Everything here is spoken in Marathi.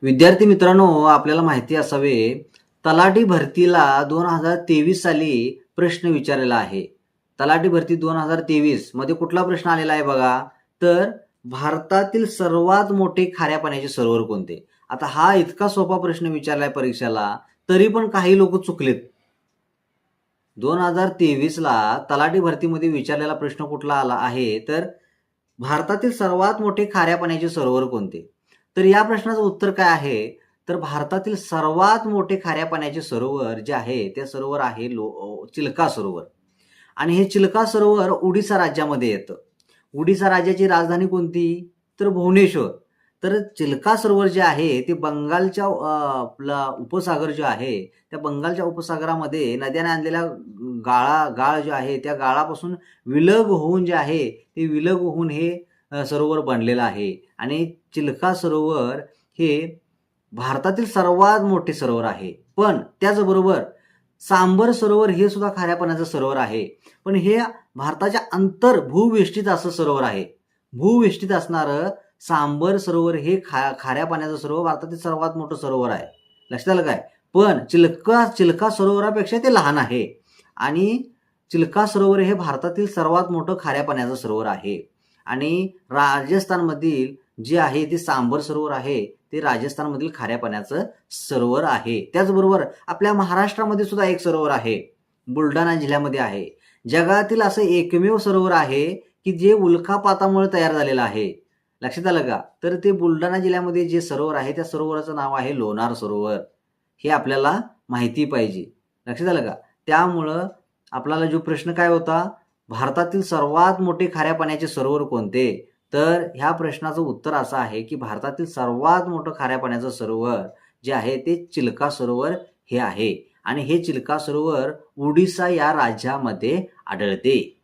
विद्यार्थी मित्रांनो, आपल्याला माहिती असावे, तलाठी भरतीला 2023 साली प्रश्न विचारलेला आहे. तलाठी भरती 2023 मध्ये कुठला प्रश्न आलेला आहे बघा, तर भारतातील सर्वात मोठे खाऱ्या पाण्याचे सरोवर कोणते? आता हा इतका सोपा प्रश्न विचारलाय परीक्षेला, तरी पण काही लोक चुकलेत. 2023 ला तलाठी भरतीमध्ये विचारलेला प्रश्न कुठला आला आहे, तर भारतातील सर्वात मोठे खाऱ्या पाण्याचे सरोवर कोणते? तर या प्रश्नाचं उत्तर काय आहे, तर भारतातील सर्वात मोठे खाऱ्या पाण्याचे सरोवर जे आहे, ते सरोवर आहे चिल्का सरोवर. आणि हे चिल्का सरोवर ओडिसा राज्यामध्ये येतं. ओडिसा राज्याची राजधानी कोणती? तर भुवनेश्वर. तर चिल्का सरोवर जे आहे ते बंगालच्या आपला उपसागर जो आहे, त्या बंगालच्या उपसागरामध्ये नद्याने आणलेल्या गाळ जो आहे, त्या गाळापासून विलग होऊन जे आहे, ते विलग होऊन हे सरोवर बनलेलं आहे. आणि चिल्का सरोवर हे भारतातील सर्वात मोठे सरोवर आहे. पण त्याचबरोबर सांबर सरोवर हे सुद्धा खाऱ्या पाण्याचं सरोवर आहे. पण हे भारताच्या भूवेष्टीत असं सरोवर आहे. भूवेष्टीत असणारं सांबर सरोवर हे खाऱ्या पाण्याचं सरोवर भारतातील सर्वात मोठं सरोवर आहे. लक्षात आलं काय? पण चिल्का सरोवरापेक्षा ते लहान आहे. आणि चिल्का सरोवर हे भारतातील सर्वात मोठं खाऱ्या पाण्याचं सरोवर आहे. आणि राजस्थानमधील जे आहे ते सांबर सरोवर आहे, ते राजस्थानमधील खाऱ्या पाण्याचं सरोवर आहे. त्याचबरोबर आपल्या महाराष्ट्रामध्ये सुद्धा एक सरोवर आहे, बुलढाणा जिल्ह्यामध्ये आहे. जगातील असं एकमेव सरोवर आहे की जे उल्कापातामुळे तयार झालेलं आहे. लक्षात आलं का? तर ते बुलढाणा जिल्ह्यामध्ये जे सरोवर आहे, त्या सरोवराचं नाव आहे लोणार सरोवर. हे आपल्याला माहिती पाहिजे. लक्षात आलं का? त्यामुळं आपल्याला जो प्रश्न काय होता, भारतातील सर्वात मोठे खाऱ्या पाण्याचे सरोवर कोणते? तर ह्या प्रश्नाचं उत्तर असं आहे की भारतातील सर्वात मोठं खाऱ्या पाण्याचं सरोवर जे आहे ते चिल्का सरोवर हे आहे. आणि हे चिल्का सरोवर ओडिसा या राज्यामध्ये आढळते.